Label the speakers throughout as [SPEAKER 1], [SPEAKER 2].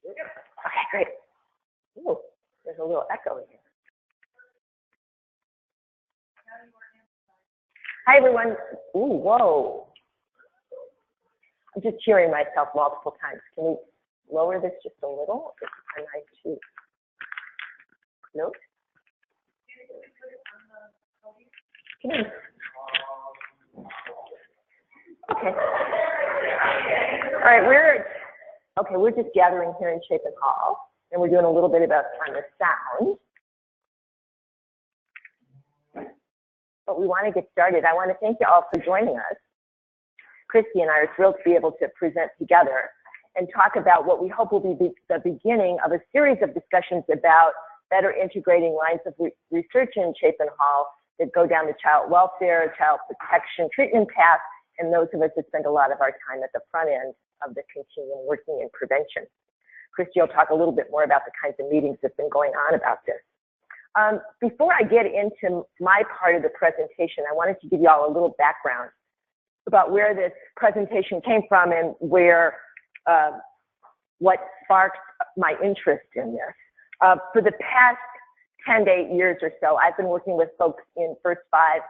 [SPEAKER 1] Okay, great. Ooh, there's a little echo in here. Hi, everyone. Ooh, whoa. I'm just hearing myself multiple times. Can we lower this just a little? Am I too? No? Okay. All right, we're just gathering here in Chapin Hall, and we're doing a little bit about on the sound. But we want to get started. I want to thank you all for joining us. Christy and I are thrilled to be able to present together and talk about what we hope will be the beginning of a series of discussions about better integrating lines of research in Chapin Hall that go down the child welfare, child protection, treatment path, and those of us that spend a lot of our time at the front end of the continuum working in prevention. Christy will talk a little bit more about the kinds of meetings that have been going on about this. Before I get into my part of the presentation, I wanted to give you all a little background about where this presentation came from and where what sparked my interest in this. For the past 10 to 8 years or so, I've been working with folks in First 5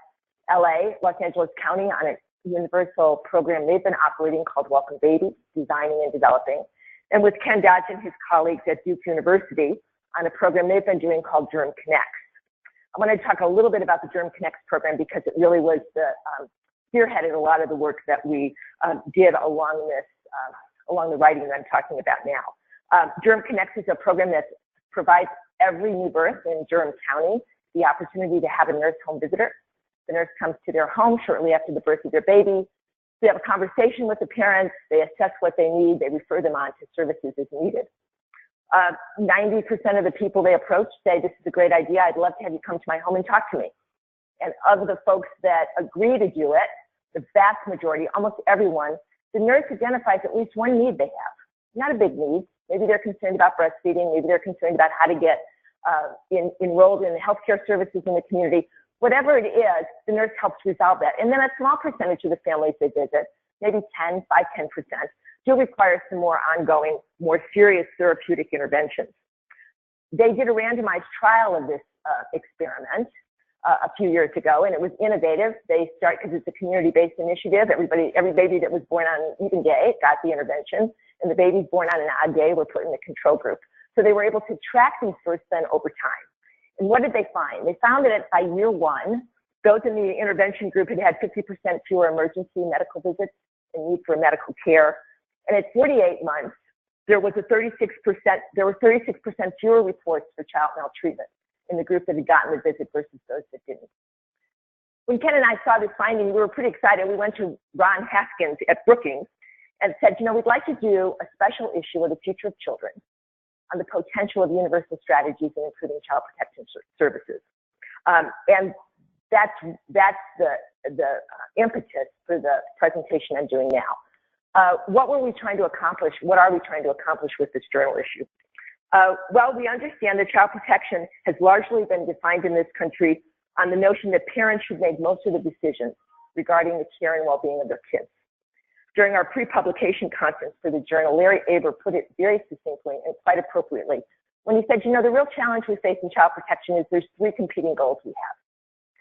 [SPEAKER 1] LA, Los Angeles County, on a universal program they've been operating called Welcome Baby, designing and developing, and with Ken Dodge and his colleagues at Duke University on a program they've been doing called Germ Connects. I want to talk a little bit about the Germ Connects program because it really was the spearheaded a lot of the work that we did along this, along the writing that I'm talking about now. Germ Connects is a program that provides every new birth in Durham County the opportunity to have a nurse home visitor. The nurse comes to their home shortly after the birth of their baby. They have a conversation with the parents. They assess what they need. They refer them on to services as needed. 90% of the people they approach say, this is a great idea. I'd love to have you come to my home and talk to me. And of the folks that agree to do it, the vast majority, almost everyone, the nurse identifies at least one need they have. Not a big need. Maybe they're concerned about breastfeeding. Maybe they're concerned about how to get enrolled in healthcare services in the community. Whatever it is, the nurse helps resolve that. And then a small percentage of the families they visit, maybe 10%, do require some more ongoing, more serious therapeutic interventions. They did a randomized trial of this experiment a few years ago, and it was innovative. They start, because it's a community-based initiative, every baby that was born on an even day got the intervention, and the babies born on an odd day were put in the control group. So they were able to track these births then over time. And what did they find? They found that by year 1, those in the intervention group had had 50% fewer emergency medical visits and need for medical care. And at 48 months, there was a 36% fewer reports for child maltreatment in the group that had gotten the visit versus those that didn't. When Ken and I saw this finding, we were pretty excited. We went to Ron Haskins at Brookings and said, you know, we'd like to do a special issue of the future of children on the potential of universal strategies in improving child protection services. And that's the impetus for the presentation I'm doing now. What were we trying to accomplish? What are we trying to accomplish with this journal issue? Well, we understand that child protection has largely been defined in this country on the notion that parents should make most of the decisions regarding the care and well-being of their kids. During our pre-publication conference for the journal, Larry Aber put it very succinctly and quite appropriately when he said, you know, the real challenge we face in child protection is there's 3 competing goals we have: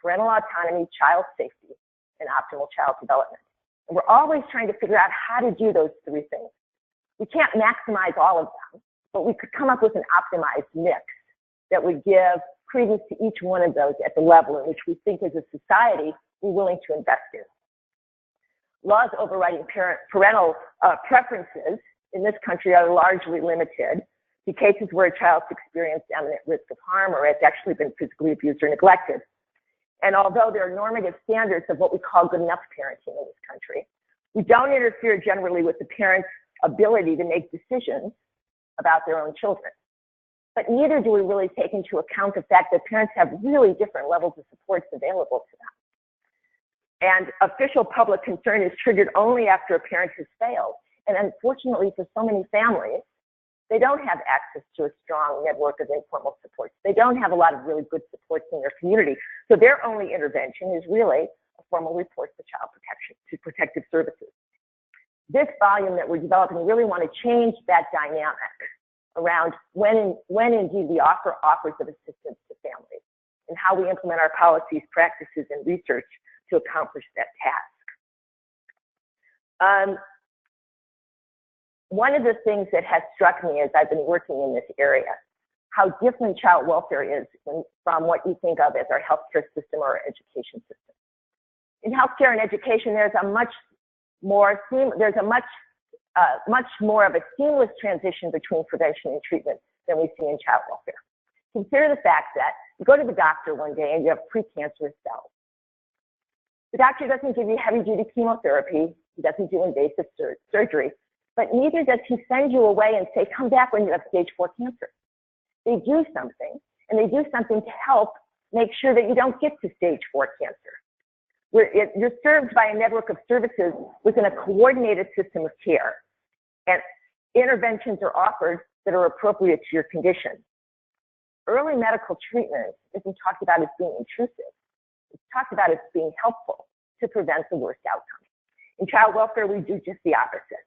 [SPEAKER 1] parental autonomy, child safety, and optimal child development. And we're always trying to figure out how to do those 3 things. We can't maximize all of them, but we could come up with an optimized mix that would give credence to each one of those at the level in which we think as a society we're willing to invest in. Laws overriding parental preferences in this country are largely limited to cases where a child's experienced imminent risk of harm or has actually been physically abused or neglected. And although there are normative standards of what we call good enough parenting in this country, we don't interfere generally with the parent's ability to make decisions about their own children. But neither do we really take into account the fact that parents have really different levels of supports available to them. And official public concern is triggered only after a parent has failed. And unfortunately for so many families, they don't have access to a strong network of informal supports. They don't have a lot of really good supports in their community. So their only intervention is really a formal report to child protection, to protective services. This volume that we're developing, we really want to change that dynamic around when indeed we offer offers of assistance to families and how we implement our policies, practices, and research to accomplish that task. One of the things that has struck me as I've been working in this area, how different child welfare is from what you think of as our healthcare system or our education system. In healthcare and education, there's a much more of a seamless transition between prevention and treatment than we see in child welfare. Consider the fact that you go to the doctor one day and you have precancerous cells. The doctor doesn't give you heavy-duty chemotherapy. He doesn't do invasive surgery, but neither does he send you away and say, come back when you have stage 4 cancer. They do something, and they do something to help make sure that you don't get to stage 4 cancer. You're served by a network of services within a coordinated system of care, and interventions are offered that are appropriate to your condition. Early medical treatment isn't talked about as being intrusive. It's talked about as being helpful to prevent the worst outcome. In child welfare, we do just the opposite.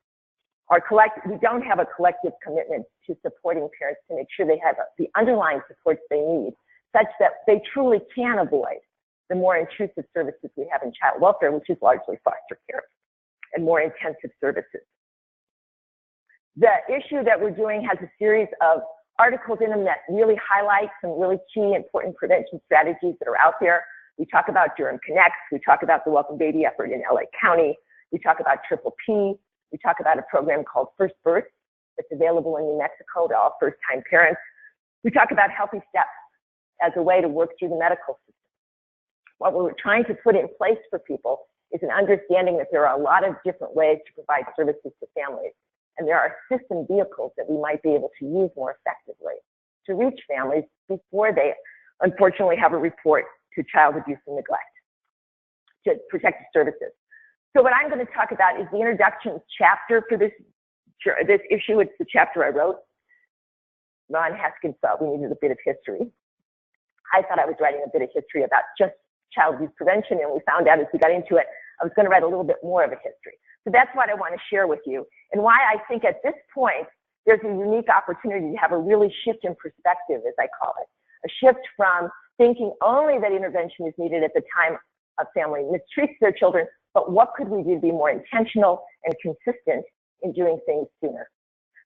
[SPEAKER 1] We don't have a collective commitment to supporting parents to make sure they have the underlying supports they need, such that they truly can avoid the more intrusive services we have in child welfare, which is largely foster care and more intensive services. The issue that we're doing has a series of articles in them that really highlight some really key important prevention strategies that are out there. We talk about Durham Connects. We talk about the Welcome Baby effort in LA County. We talk about Triple P. We talk about a program called First Birth that's available in New Mexico to all first-time parents. We talk about Healthy Steps as a way to work through the medical system. What we're trying to put in place for people is an understanding that there are a lot of different ways to provide services to families, and there are system vehicles that we might be able to use more effectively to reach families before they unfortunately have a report to child abuse and neglect, to protective services. So what I'm going to talk about is the introduction chapter for this issue. It's the chapter I wrote. Ron Haskins thought we needed a bit of history. I thought I was writing a bit of history about just child abuse prevention, and we found out as we got into it, I was going to write a little bit more of a history. So that's what I want to share with you, and why I think at this point, there's a unique opportunity to have a really shift in perspective, as I call it. A shift from thinking only that intervention is needed at the time a family mistreats their children, but what could we do to be more intentional and consistent in doing things sooner?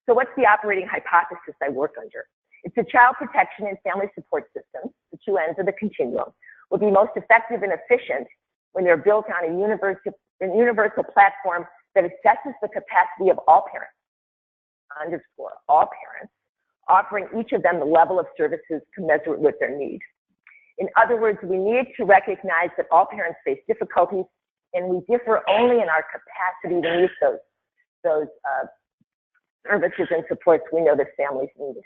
[SPEAKER 1] So what's the operating hypothesis I work under? It's the child protection and family support systems, the two ends of the continuum, will be most effective and efficient when they're built on a universal platform that assesses the capacity of all parents, underscore all parents, offering each of them the level of services commensurate with their need. In other words, we need to recognize that all parents face difficulties, and we differ only in our capacity to meet those services and supports we know that families need.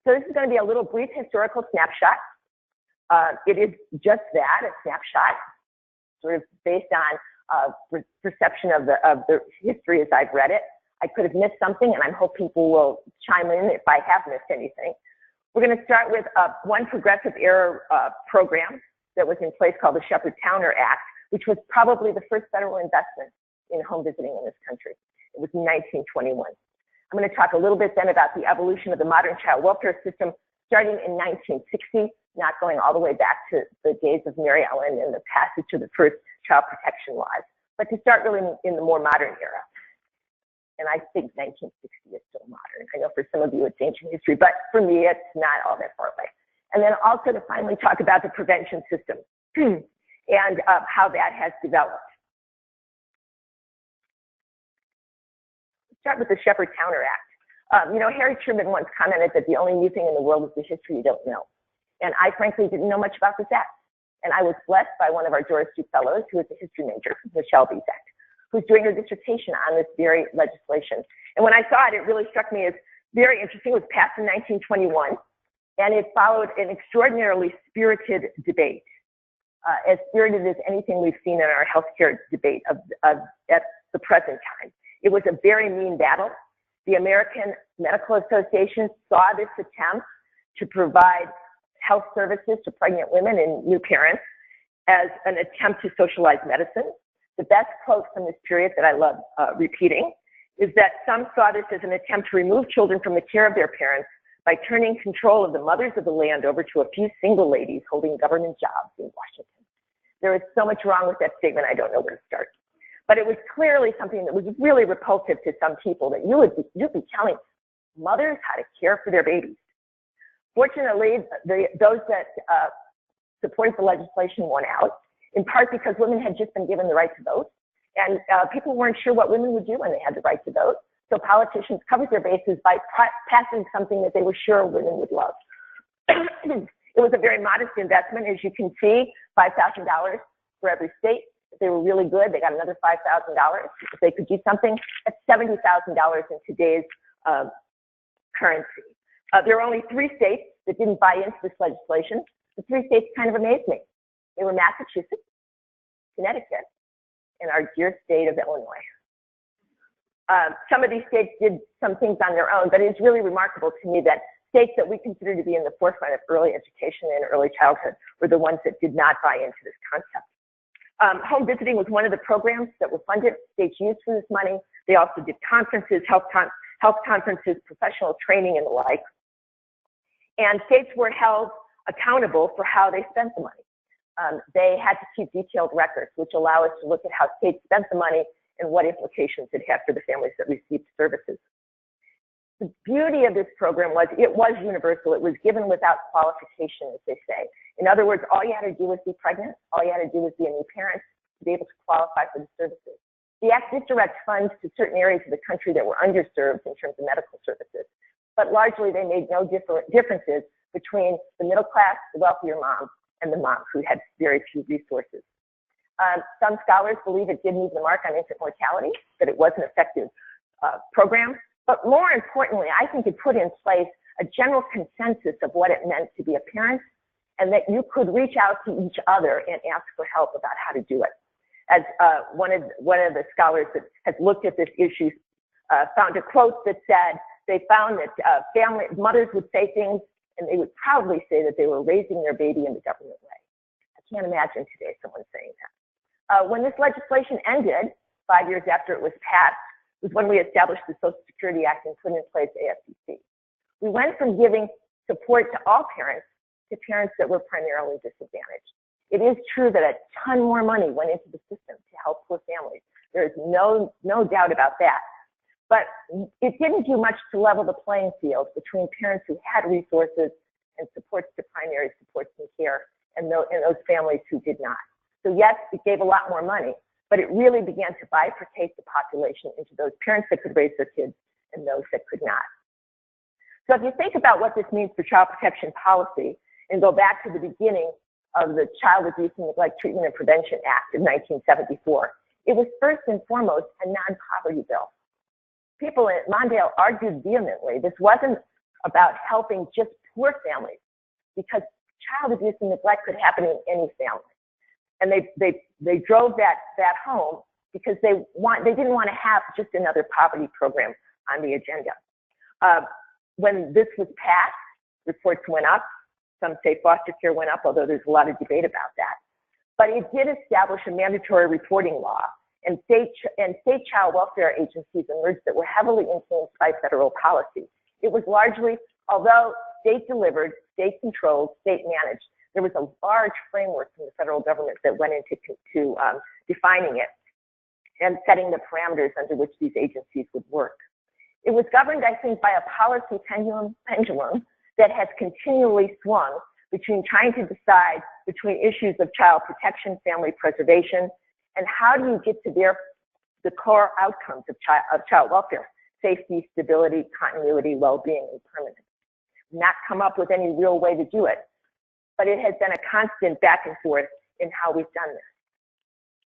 [SPEAKER 1] So this is going to be a little brief historical snapshot. It is just that, a snapshot, sort of based on perception of the history as I've read it. I could have missed something, and I hope people will chime in if I have missed anything. We're going to start with one progressive era program that was in place called the Shepard-Towner Act, which was probably the first federal investment in home visiting in this country. It was in 1921. I'm going to talk a little bit then about the evolution of the modern child welfare system starting in 1960, not going all the way back to the days of Mary Ellen and the passage of the first child protection laws, but to start really in the more modern era. And I think 1960 is still modern. I know for some of you it's ancient history, but for me it's not all that far away. And then also to finally talk about the prevention system and how that has developed. Start with the Shepard-Towner Act. You know, Harry Truman once commented that the only new thing in the world is the history you don't know. And I frankly didn't know much about this act. And I was blessed by one of our Doris Duke Fellows, who is a history major, Michelle Bezek, who's doing her dissertation on this very legislation. And when I saw it, it really struck me as very interesting. It was passed in 1921, and it followed an extraordinarily spirited debate, as spirited as anything we've seen in our healthcare debate at the present time. It was a very mean battle. The American Medical Association saw this attempt to provide health services to pregnant women and new parents as an attempt to socialize medicine. The best quote from this period that I love repeating is that some saw this as an attempt to remove children from the care of their parents by turning control of the mothers of the land over to a few single ladies holding government jobs in Washington. There is so much wrong with that statement, I don't know where to start. But it was clearly something that was really repulsive to some people, that you'd be telling mothers how to care for their babies. Fortunately, those that supported the legislation won out, in part because women had just been given the right to vote, and people weren't sure what women would do when they had the right to vote. So politicians covered their bases by passing something that they were sure women would love. It was a very modest investment, as you can see, $5,000 for every state. If they were really good, they got another $5,000. If they could do something, that's $70,000 in today's currency. There were only 3 states that didn't buy into this legislation. The 3 states kind of amazed me. They were Massachusetts, Connecticut, and our dear state of Illinois. Some of these states did some things on their own, but it's really remarkable to me that states that we consider to be in the forefront of early education and early childhood were the ones that did not buy into this concept. Home visiting was one of the programs that were funded. States used for this money. They also did conferences, health conferences, professional training, and the like. And states were held accountable for how they spent the money. They had to keep detailed records, which allow us to look at how states spent the money and what implications it had for the families that received services. The beauty of this program was it was universal. It was given without qualification, as they say. In other words, all you had to do was be pregnant. All you had to do was be a new parent to be able to qualify for the services. The Act did direct funds to certain areas of the country that were underserved in terms of medical services, but largely they made no differences between the middle class, the wealthier mom, and the mom who had very few resources. Some scholars believe it did move the mark on infant mortality, that it was an effective program. But more importantly, I think it put in place a general consensus of what it meant to be a parent, and that you could reach out to each other and ask for help about how to do it. As one of the scholars that has looked at this issue found a quote that said they found that mothers would say things and they would proudly say that they were raising their baby in the government way. I can't imagine today someone saying that. When this legislation ended, 5 years after it was passed, was when we established the Social Security Act and put in place AFDC. We went from giving support to all parents to parents that were primarily disadvantaged. It is true that a ton more money went into the system to help poor families. There is no doubt about that. But it didn't do much to level the playing field between parents who had resources and supports to primary supports and care and those families who did not. So yes, it gave a lot more money, but it really began to bifurcate the population into those parents that could raise their kids and those that could not. So if you think about what this means for child protection policy and go back to the beginning of the Child Abuse and Neglect Treatment and Prevention Act of 1974, it was first and foremost a non-poverty bill. People at Mondale argued vehemently this wasn't about helping just poor families, because child abuse and neglect could happen in any family. And they drove that home because they didn't want to have just another poverty program on the agenda. When this was passed, reports went up. Some say foster care went up, although there's a lot of debate about that. But it did establish a mandatory reporting law, and state child welfare agencies emerged that were heavily influenced by federal policy. It was largely, although state delivered, state controlled, state managed, there was a large framework from the federal government that went into defining it and setting the parameters under which these agencies would work. It was governed, I think, by a policy pendulum that has continually swung between trying to decide between issues of child protection, family preservation, and how do you get to the core outcomes of child welfare: safety, stability, continuity, well-being, and permanence. Not come up with any real way to do it, but it has been a constant back and forth in how we've done this.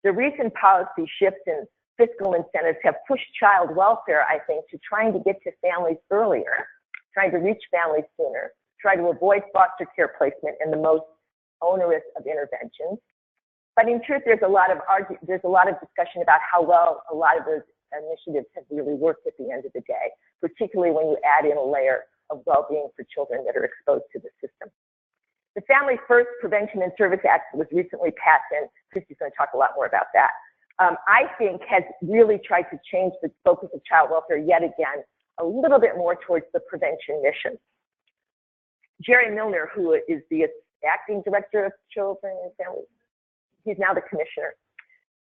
[SPEAKER 1] The recent policy shifts in fiscal incentives have pushed child welfare, I think, to trying to get to families earlier, trying to reach families sooner, try to avoid foster care placement and the most onerous of interventions. But in truth, there's a lot of discussion about how well a lot of those initiatives have really worked at the end of the day, particularly when you add in a layer of well-being for children that are exposed to the system. The Family First Prevention and Service Act was recently passed, and Christy's going to talk a lot more about that. I think has really tried to change the focus of child welfare yet again, a little bit more towards the prevention mission. Jerry Milner, who is the acting director of Children and Families, he's now the commissioner,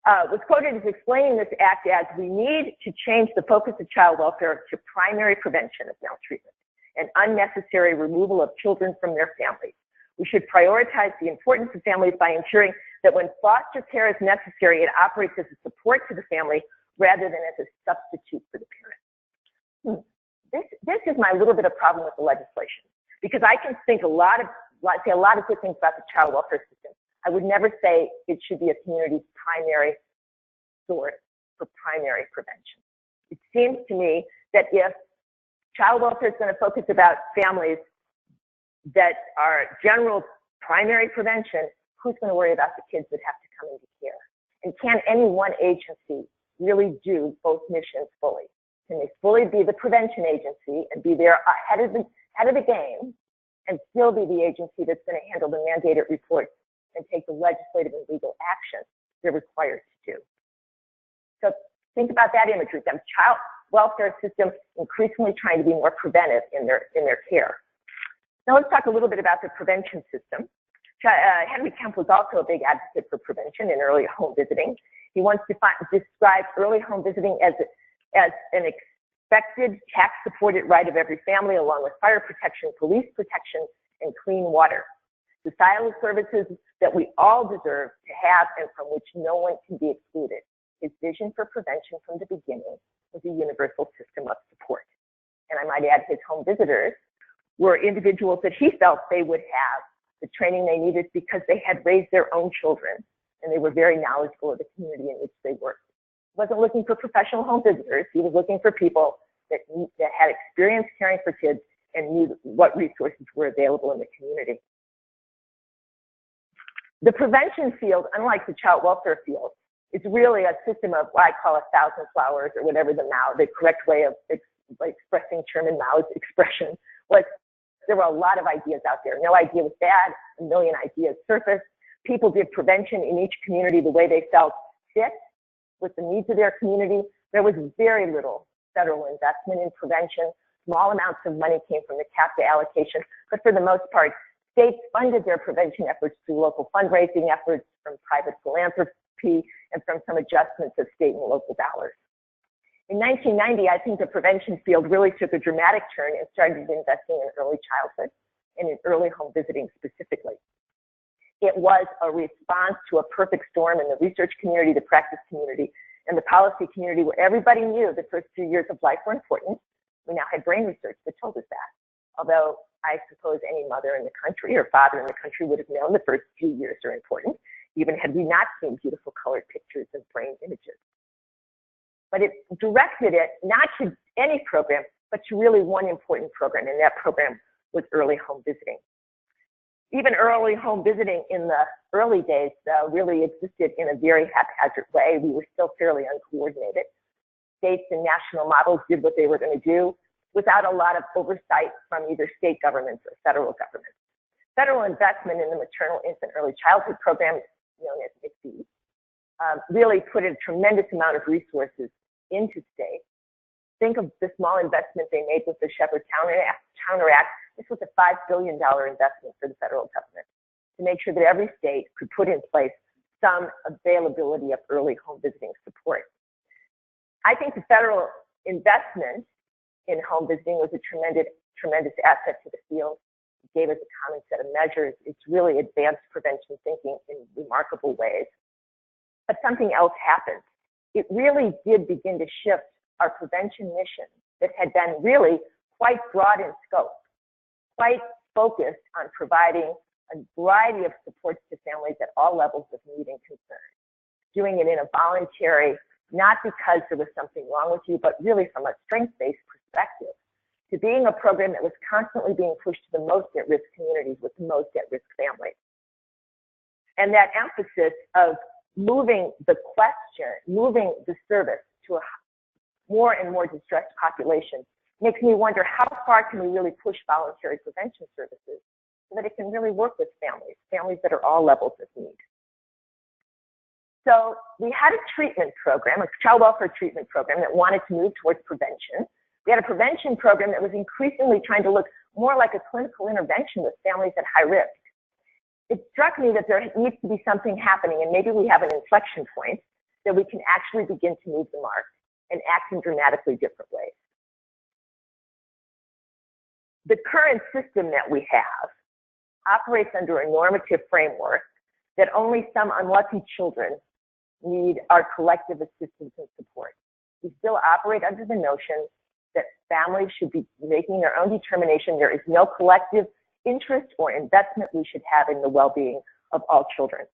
[SPEAKER 1] was quoted as explaining this act as, "We need to change the focus of child welfare to primary prevention of maltreatment and unnecessary removal of children from their families. We should prioritize the importance of families by ensuring that when foster care is necessary, it operates as a support to the family rather than as a substitute for the parent." This is my little bit of problem with the legislation, because I can think say a lot of good things about the child welfare system. I would never say it should be a community's primary source for primary prevention. It seems to me that if child welfare is going to focus about families that are general primary prevention, who's going to worry about the kids that have to come into care? And can any one agency really do both missions fully? Can they fully be the prevention agency and be there ahead of the game, and still be the agency that's going to handle the mandated reports and take the legislative and legal action they're required to do? So think about that imagery. The child welfare system increasingly trying to be more preventive in their care. Now let's talk a little bit about the prevention system. Henry Kemp was also a big advocate for prevention and early home visiting. He once described early home visiting as an expected tax-supported right of every family, along with fire protection, police protection, and clean water. Societal services that we all deserve to have and from which no one can be excluded. His vision for prevention from the beginning was a universal system of support. And I might add, his home visitors were individuals that he felt they would have the training they needed because they had raised their own children and they were very knowledgeable of the community in which they worked. He wasn't looking for professional home visitors. He was looking for people that had experience caring for kids and knew what resources were available in the community. The prevention field, unlike the child welfare field, is really a system of what I call 1,000 flowers, or whatever the correct way of expressing Chairman Mao's expression was. There were a lot of ideas out there. No idea was bad. A million ideas surfaced. People did prevention in each community the way they felt fit with the needs of their community. There was very little federal investment in prevention. Small amounts of money came from the CAFTA allocation, but for the most part, states funded their prevention efforts through local fundraising efforts, from private philanthropy, and from some adjustments of state and local dollars. In 1990, I think the prevention field really took a dramatic turn and started investing in early childhood and in early home visiting specifically. It was a response to a perfect storm in the research community, the practice community, and the policy community, where everybody knew the first few years of life were important. We now had brain research that told us that. Although I suppose any mother in the country or father in the country would have known the first few years are important, even had we not seen beautiful colored pictures of brain images. But it directed it not to any program, but to really one important program, and that program was early home visiting. Even early home visiting in the early days really existed in a very haphazard way. We were still fairly uncoordinated. States and national models did what they were going to do without a lot of oversight from either state governments or federal governments. Federal investment in the maternal, infant, early childhood program, known as MICVE, really put a tremendous amount of resources into states. Think of the small investment they made with the Shepherd-Towner Act. This was a $5 billion investment for the federal government to make sure that every state could put in place some availability of early home visiting support. I think the federal investment in home visiting was a tremendous asset to the field. It gave us a common set of measures. It's really advanced prevention thinking in remarkable ways. But something else happened. It really did begin to shift our prevention mission that had been really quite broad in scope, quite focused on providing a variety of supports to families at all levels of need and concern, doing it in a voluntary, not because there was something wrong with you, but really from a strength-based perspective, to being a program that was constantly being pushed to the most at-risk communities with the most at-risk families. And that emphasis of moving the question, moving the service to a more and more distressed population makes me wonder, how far can we really push voluntary prevention services so that it can really work with families that are all levels of need. So we had a treatment program, a child welfare treatment program that wanted to move towards prevention. We had a prevention program that was increasingly trying to look more like a clinical intervention with families at high risk. It struck me that there needs to be something happening, and maybe we have an inflection point that we can actually begin to move the mark and act in dramatically different ways. The current system that we have operates under a normative framework that only some unlucky children need our collective assistance and support. We still operate under the notion that families should be making their own determination. There is no collective interest or investment we should have in the well-being of all children.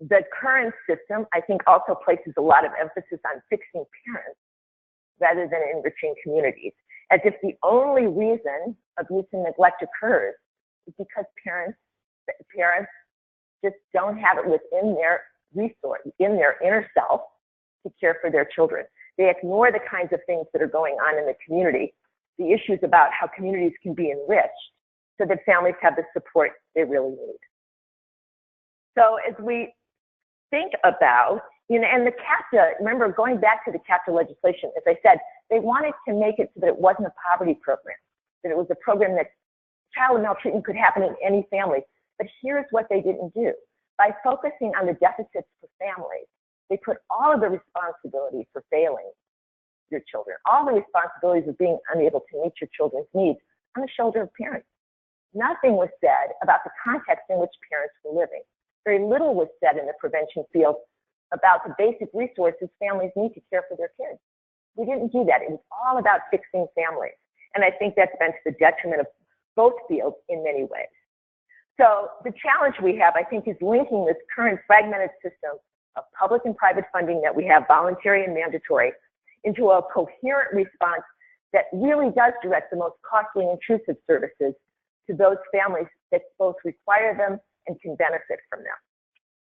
[SPEAKER 1] The current system, I think, also places a lot of emphasis on fixing parents rather than enriching communities, as if the only reason abuse and neglect occurs is because parents just don't have it within their resource, in their inner self, to care for their children. They ignore the kinds of things that are going on in the community, the issues about how communities can be enriched so that families have the support they really need. So as we think about, and the CAPTA, remember going back to the CAPTA legislation, as I said, they wanted to make it so that it wasn't a poverty program, that it was a program that child maltreatment could happen in any family. But here's what they didn't do. By focusing on the deficits for families, they put all of the responsibility for failing your children, all the responsibilities of being unable to meet your children's needs on the shoulder of parents. Nothing was said about the context in which parents were living. Very little was said in the prevention field about the basic resources families need to care for their kids. We didn't do that. It was all about fixing families. And I think that's been to the detriment of both fields in many ways. So the challenge we have, I think, is linking this current fragmented system of public and private funding that we have, voluntary and mandatory, into a coherent response that really does direct the most costly and intrusive services to those families that both require them and can benefit from them.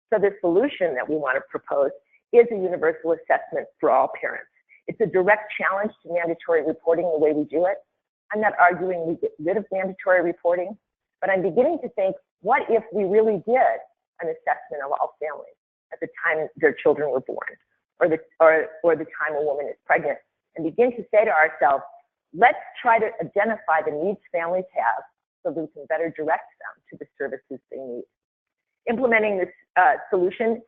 [SPEAKER 1] So the solution that we want to propose is a universal assessment for all parents. It's a direct challenge to mandatory reporting the way we do it. I'm not arguing we get rid of mandatory reporting, but I'm beginning to think, what if we really did an assessment of all families at the time their children were born, or the time a woman is pregnant, and begin to say to ourselves, let's try to identify the needs families have so we can better direct them to the services they need. Implementing this solution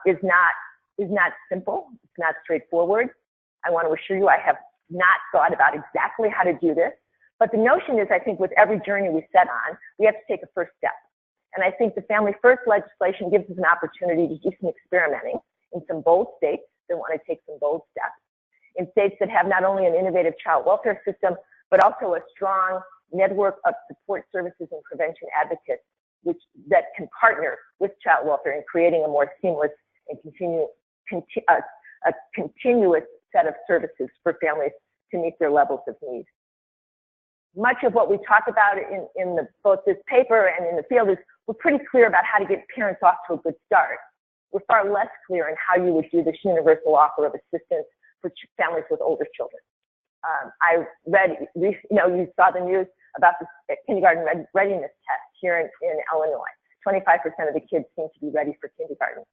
[SPEAKER 1] is not simple. It's not straightforward. I want to assure you I have not thought about exactly how to do this, but the notion is, I think, with every journey we set on, we have to take a first step. And I think the Family First legislation gives us an opportunity to do some experimenting in some bold states that want to take some bold steps, in states that have not only an innovative child welfare system, but also a strong network of support services and prevention advocates that can partner with child welfare in creating a more seamless and continuous set of services for families to meet their levels of need. Much of what we talk about in both this paper and in the field is we're pretty clear about how to get parents off to a good start. We're far less clear on how you would do this universal offer of assistance for families with older children. I read, you saw the news about the kindergarten readiness test here in Illinois. 25% of the kids seem to be ready for kindergarten.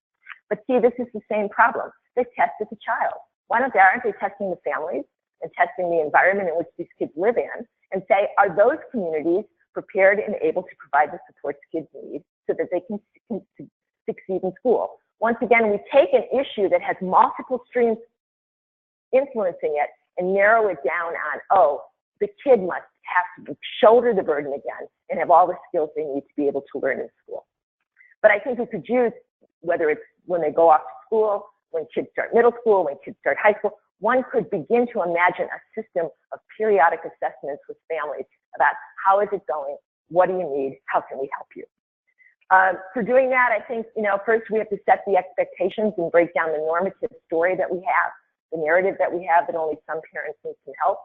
[SPEAKER 1] But see, this is the same problem. They tested the child. Aren't they testing the families and testing the environment in which these kids live in, and say, are those communities prepared and able to provide the supports kids need so that they can succeed in school? Once again, we take an issue that has multiple streams influencing it and narrow it down on, oh, the kid must have to shoulder the burden again and have all the skills they need to be able to learn in school. But I think we could use, whether it's when they go off to school, when kids start middle school, when kids start high school, one could begin to imagine a system of periodic assessments with families about how is it going, what do you need, how can we help you? For doing that, I think, first we have to set the expectations and break down the normative story that we have, the narrative that we have that only some parents need some help,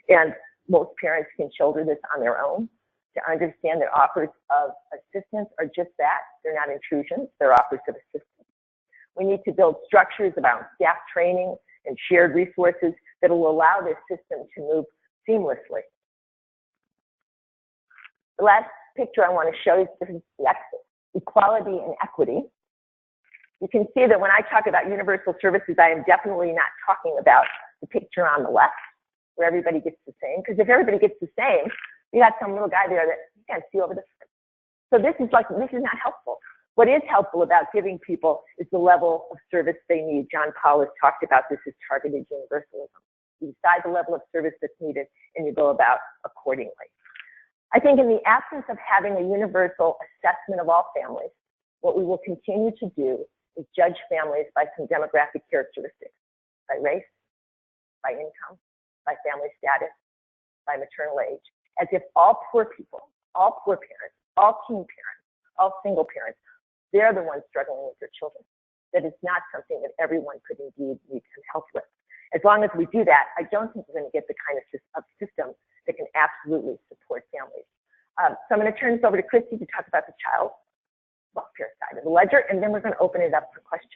[SPEAKER 1] and most parents can shoulder this on their own, to understand that offers of assistance are just that. They're not intrusions, they're offers of assistance. We need to build structures around staff training and shared resources that will allow this system to move seamlessly. The last picture I want to show you is the exit. equality and equity. You can see that when I talk about universal services, I am definitely not talking about the picture on the left, where everybody gets the same, because if everybody gets the same, you got some little guy there that you can't see over the front. So this is not helpful. What is helpful about giving people is the level of service they need. John Paul has talked about this as targeted universalism. You decide the level of service that's needed, and you go about accordingly. I think in the absence of having a universal assessment of all families, what we will continue to do is judge families by some demographic characteristics, by race, by income, by family status, by maternal age, as if all poor people, all poor parents, all teen parents, all single parents, they're the ones struggling with their children. That is not something that everyone could indeed need some help with. As long as we do that, I don't think we're going to get the kind of system that can absolutely support families. So I'm going to turn this over to Christy to talk about the child welfare side of the ledger, and then we're going to open it up for questions.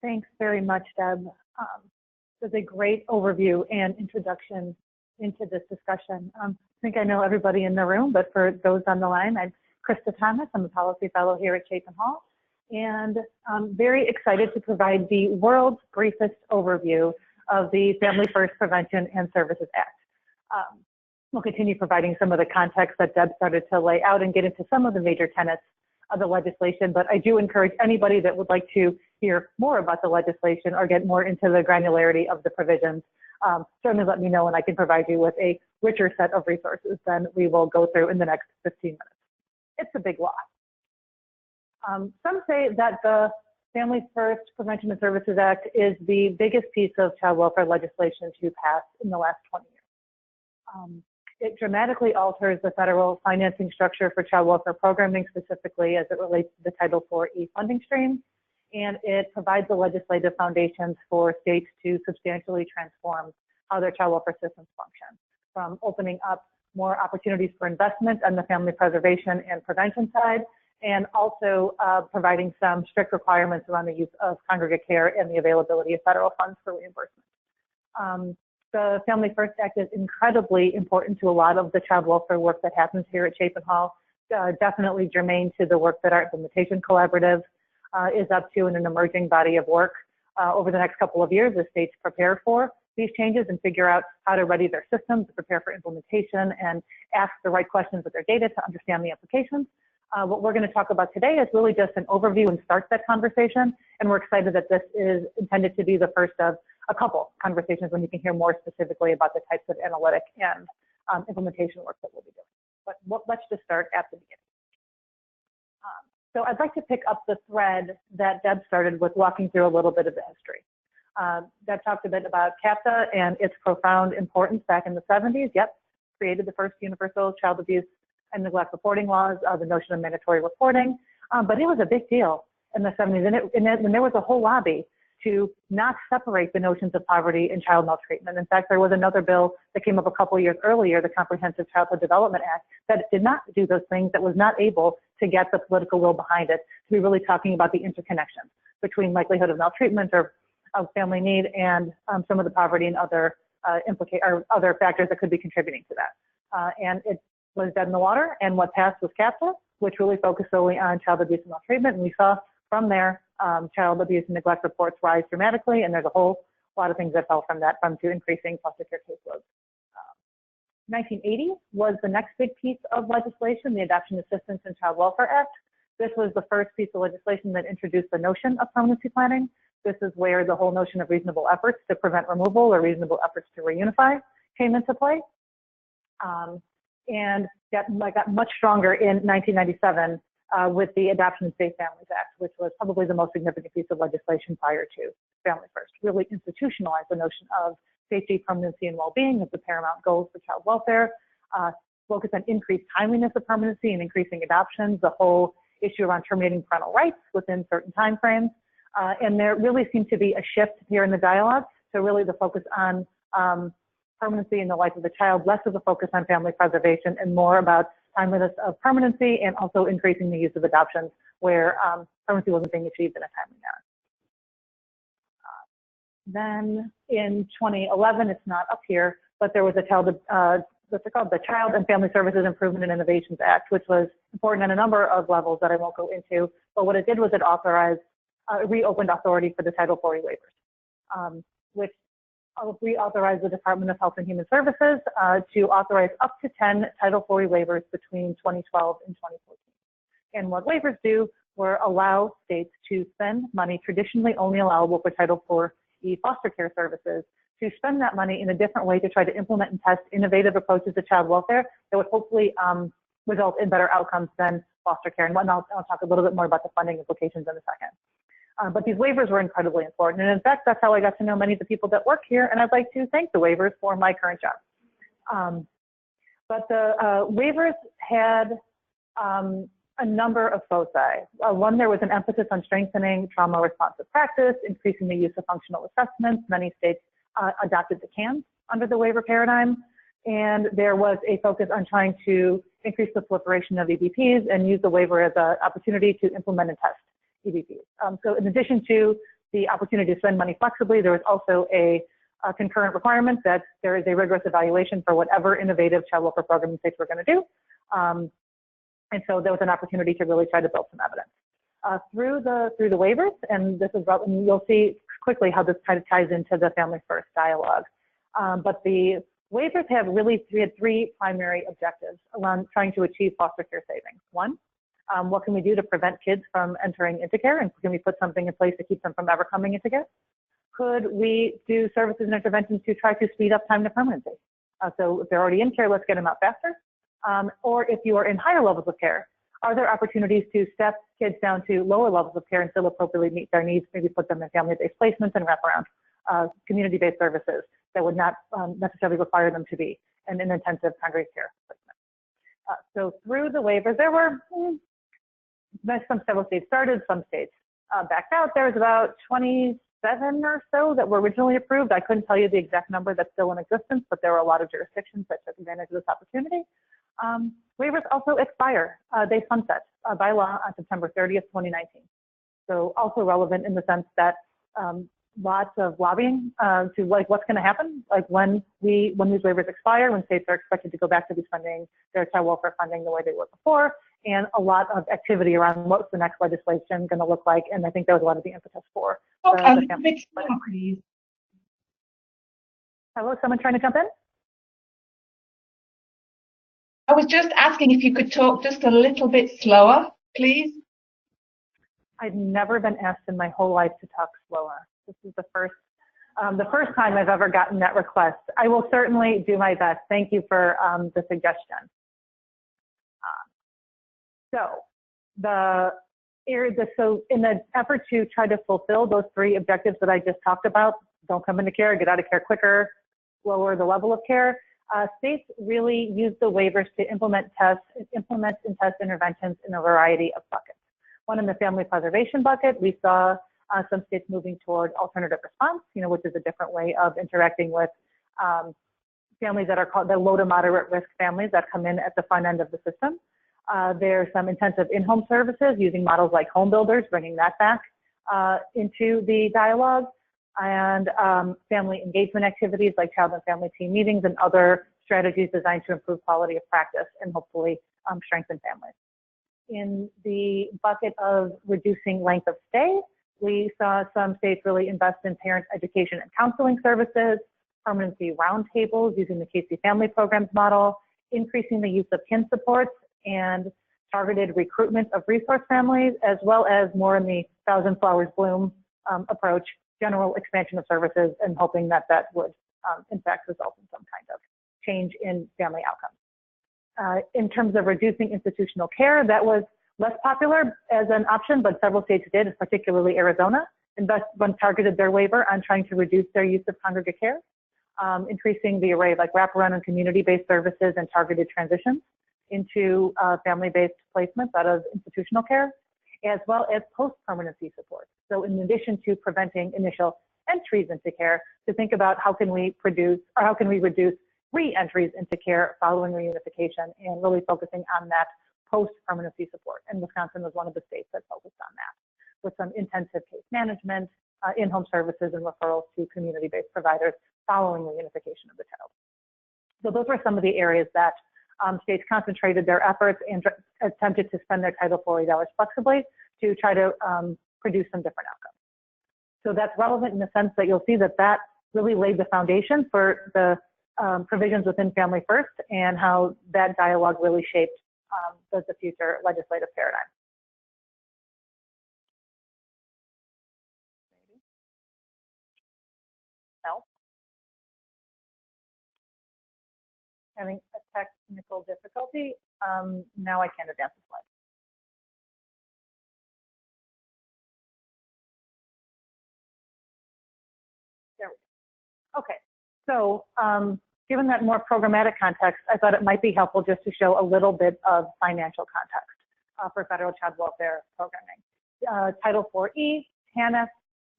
[SPEAKER 2] Thanks very much, Deb. It was a great overview and introduction into this discussion. I think I know everybody in the room, but for those on the line, I'm Krista Thomas. I'm a policy fellow here at Chapin Hall, and I'm very excited to provide the world's briefest overview of the Family First Prevention and Services Act. We'll continue providing some of the context that Deb started to lay out and get into some of the major tenets of the legislation, but I do encourage anybody that would like to hear more about the legislation or get more into the granularity of the provisions, certainly let me know and I can provide you with a richer set of resources than we will go through in the next 15 minutes. It's a big law. Some say that the Family First Prevention and Services Act is the biggest piece of child welfare legislation to pass in the last 20 years. It dramatically alters the federal financing structure for child welfare programming, specifically as it relates to the Title IV funding stream, and it provides the legislative foundations for states to substantially transform how their child welfare systems function, from opening up more opportunities for investment on the family preservation and prevention side, and also providing some strict requirements around the use of congregate care and the availability of federal funds for reimbursement. The Family First Act is incredibly important to a lot of the child welfare work that happens here at Chapin Hall, definitely germane to the work that our implementation collaborative is up to in an emerging body of work over the next couple of years as states prepare for these changes and figure out how to ready their systems to prepare for implementation and ask the right questions with their data to understand the implications. What we're going to talk about today is really just an overview and start that conversation, and we're excited that this is intended to be the first of a couple conversations when you can hear more specifically about the types of analytic and implementation work that we'll be doing. But let's just start at the beginning. So I'd like to pick up the thread that Deb started with, walking through a little bit of the history. Deb talked a bit about CAPTA and its profound importance back in the 70s. Yep, created the first universal child abuse and neglect reporting laws, the notion of mandatory reporting. But it was a big deal in the 70s, and there was a whole lobby to not separate the notions of poverty and child maltreatment. In fact, there was another bill that came up a couple of years earlier, the Comprehensive Childhood Development Act, that did not do those things, that was not able to get the political will behind it, to be really talking about the interconnection between likelihood of maltreatment or of family need and some of the poverty and other other factors that could be contributing to that. And it was dead in the water, and what passed was CAPTA, which really focused solely on child abuse and maltreatment, and we saw from there child abuse and neglect reports rise dramatically, and there's a whole lot of things that fell from that, from to increasing foster care caseloads. 1980 was the next big piece of legislation, the Adoption Assistance and Child Welfare Act. This was the first piece of legislation that introduced the notion of permanency planning. This is where the whole notion of reasonable efforts to prevent removal or reasonable efforts to reunify came into play. And got much stronger in 1997 with the Adoption and Safe Families Act, which was probably the most significant piece of legislation prior to Family First, really institutionalized the notion of safety, permanency, and well-being as the paramount goals for child welfare, focus on increased timeliness of permanency and increasing adoptions, the whole issue around terminating parental rights within certain timeframes. And there really seemed to be a shift here in the dialogue. So really the focus on permanency in the life of the child, less of a focus on family preservation and more about timeliness of permanency, and also increasing the use of adoptions where permanency wasn't being achieved in a timely manner. Then in 2011, it's not up here, but there was a what's it called? The Child and Family Services Improvement and Innovations Act, which was important on a number of levels that I won't go into. But what it did was it authorized, reopened authority for the Title 40 waivers, which reauthorized the Department of Health and Human Services to authorize up to 10 Title 40 waivers between 2012 and 2014. And what waivers do were allow states to spend money traditionally only allowable for Title 4E foster care services, to spend that money in a different way to try to implement and test innovative approaches to child welfare that would hopefully result in better outcomes than foster care. And I'll talk a little bit more about the funding implications in a second. But these waivers were incredibly important. And in fact, that's how I got to know many of the people that work here. And I'd like to thank the waivers for my current job. But the waivers had a number of foci. One, there was an emphasis on strengthening trauma responsive practice, increasing the use of functional assessments. Many states adopted the CANS under the waiver paradigm. And there was a focus on trying to increase the proliferation of EBPs and use the waiver as an opportunity to implement and test EBPs. So in addition to the opportunity to spend money flexibly, there was also a concurrent requirement that there is a rigorous evaluation for whatever innovative child welfare program states were going to do. And so there was an opportunity to really try to build some evidence. Through the waivers, and this is, and you'll see quickly how this kind of ties into the Family First dialogue. But the waivers had three primary objectives around trying to achieve foster care savings. One, what can we do to prevent kids from entering into care, and can we put something in place to keep them from ever coming into care? Could we do services and interventions to try to speed up time to permanency? So if they're already in care, let's get them out faster. Or if you are in higher levels of care, are there opportunities to step kids down to lower levels of care and still appropriately meet their needs, maybe put them in family-based placements and wraparound community-based services that would not necessarily require them to be in an intensive congregate care placement. So through the waivers, there were several states started, some states backed out. There was about 27 or so that were originally approved. I couldn't tell you the exact number that's still in existence, but there were a lot of jurisdictions that took advantage of this opportunity. Waivers also expire. They sunset by law on September 30th, 2019. So also relevant in the sense that lots of lobbying to like what's going to happen, like when these waivers expire, when states are expected to go back to be funding their child welfare funding the way they were before, and a lot of activity around what's the next legislation going to look like. And I think there was a lot of the impetus for the family.
[SPEAKER 3] Please.
[SPEAKER 2] Hello, someone trying to jump in?
[SPEAKER 3] I was just asking if you could talk just a little bit slower, please.
[SPEAKER 2] I've never been asked in my whole life to talk slower. This is the first time I've ever gotten that request. I will certainly do my best. Thank you for the suggestion. So in the effort to try to fulfill those three objectives that I just talked about, don't come into care, get out of care quicker, lower the level of care, states really use the waivers to implement and test interventions in a variety of buckets. One, in the family preservation bucket, we saw some states moving toward alternative response, which is a different way of interacting with families that are called the low to moderate risk families that come in at the front end of the system. There's some intensive in-home services using models like home builders, bringing that back into the dialogue, and family engagement activities like child and family team meetings and other strategies designed to improve quality of practice and hopefully strengthen families. In the bucket of reducing length of stay, we saw some states really invest in parent education and counseling services, permanency roundtables using the Casey Family Programs model, increasing the use of kin supports, and targeted recruitment of resource families, as well as more in the thousand flowers bloom approach, general expansion of services, and hoping that that would in fact result in some kind of change in family outcomes. In terms of reducing institutional care, that was less popular as an option, but several states did, particularly Arizona, targeted their waiver on trying to reduce their use of congregate care, increasing the array of like wraparound and community-based services and targeted transitions into family-based placements out of institutional care, as well as post-permanency support. So in addition to preventing initial entries into care, to think about how can we reduce re-entries into care following reunification, and really focusing on that post-permanency support. And Wisconsin was one of the states that focused on that, with some intensive case management, in-home services and referrals to community-based providers following the unification of the child. So those were some of the areas that states concentrated their efforts and attempted to spend their Title IV dollars flexibly to try to produce some different outcomes. So that's relevant in the sense that you'll see that that really laid the foundation for the provisions within Family First and how that dialogue really shaped the future legislative paradigm. No? Having a technical difficulty. Now I can't advance the slide. There we go. Okay, so given that more programmatic context, I thought it might be helpful just to show a little bit of financial context for federal child welfare programming. Title IV-E, TANF,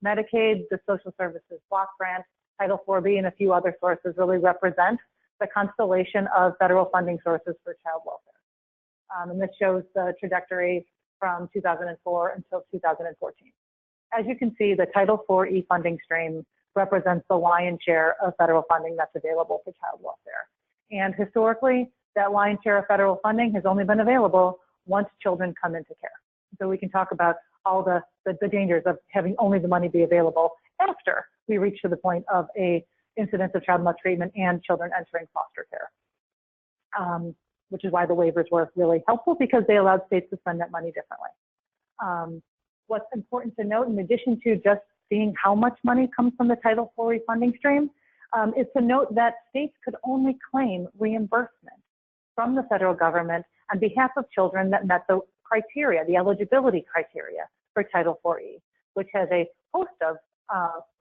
[SPEAKER 2] Medicaid, the Social Services Block Grant, Title IV-B, and a few other sources really represent the constellation of federal funding sources for child welfare. And this shows the trajectory from 2004 until 2014. As you can see, the Title IV-E funding stream represents the lion's share of federal funding that's available for child welfare. And historically, that lion's share of federal funding has only been available once children come into care. So we can talk about all the dangers of having only the money be available after we reach to the point of a incidence of child maltreatment and children entering foster care, which is why the waivers were really helpful because they allowed states to spend that money differently. What's important to note, in addition to just seeing how much money comes from the Title IV funding stream, is to note that states could only claim reimbursement from the federal government on behalf of children that met the criteria, the eligibility criteria for Title IV-E, which has a host of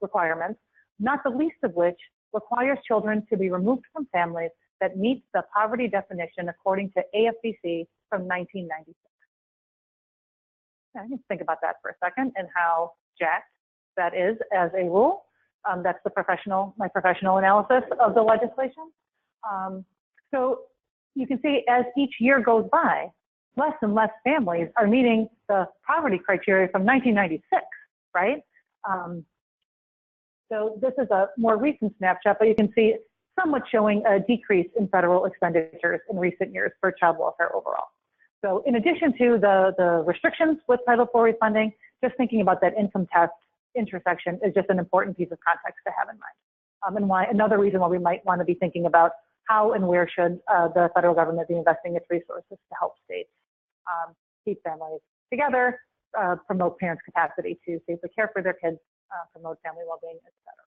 [SPEAKER 2] requirements, not the least of which requires children to be removed from families that meet the poverty definition according to AFDC from 1996. I can think about that for a second and how jacked that is as a rule. That's my professional analysis of the legislation. So you can see as each year goes by, less and less families are meeting the poverty criteria from 1996, right? So this is a more recent snapshot, but you can see somewhat showing a decrease in federal expenditures in recent years for child welfare overall. So in addition to the restrictions with Title IV funding, just thinking about that income test intersection is just an important piece of context to have in mind. And why another reason why we might want to be thinking about how and where should the federal government be investing its resources to help states keep families together, promote parents' capacity to safely care for their kids, promote family well-being, et cetera.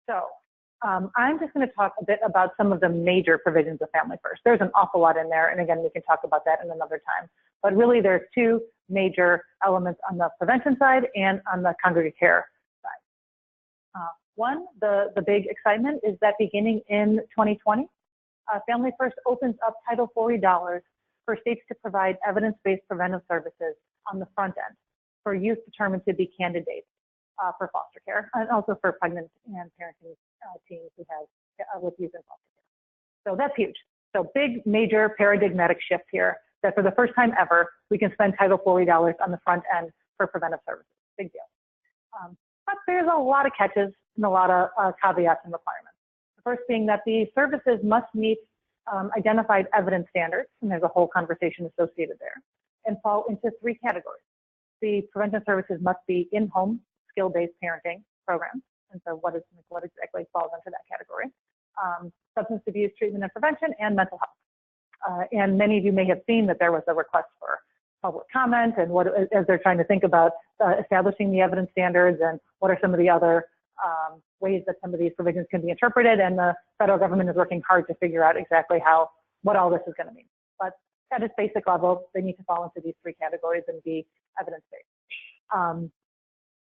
[SPEAKER 2] So I'm just going to talk a bit about some of the major provisions of Family First. There's an awful lot in there, and again, we can talk about that in another time. But really, there's two major elements on the prevention side and on the congregate care side. One, the big excitement is that beginning in 2020, Family First opens up Title IV dollars for states to provide evidence-based preventive services on the front end for youth determined to be candidates for foster care, and also for pregnant and parenting teens who have with youth in foster care. So that's huge. So big, major paradigmatic shift here that for the first time ever, we can spend Title IV dollars on the front end for preventive services. Big deal. But there's a lot of catches and a lot of caveats and requirements. The first being that the services must meet identified evidence standards, and there's a whole conversation associated there, and fall into three categories. The preventive services must be in-home skill-based parenting programs, and so what exactly falls into that category? Substance abuse treatment and prevention, and mental health. And many of you may have seen that there was a request for public comment, and as they're trying to think about establishing the evidence standards and what are some of the other ways that some of these provisions can be interpreted, and the federal government is working hard to figure out exactly what all this is going to mean. But at its basic level, they need to fall into these three categories and be evidence-based.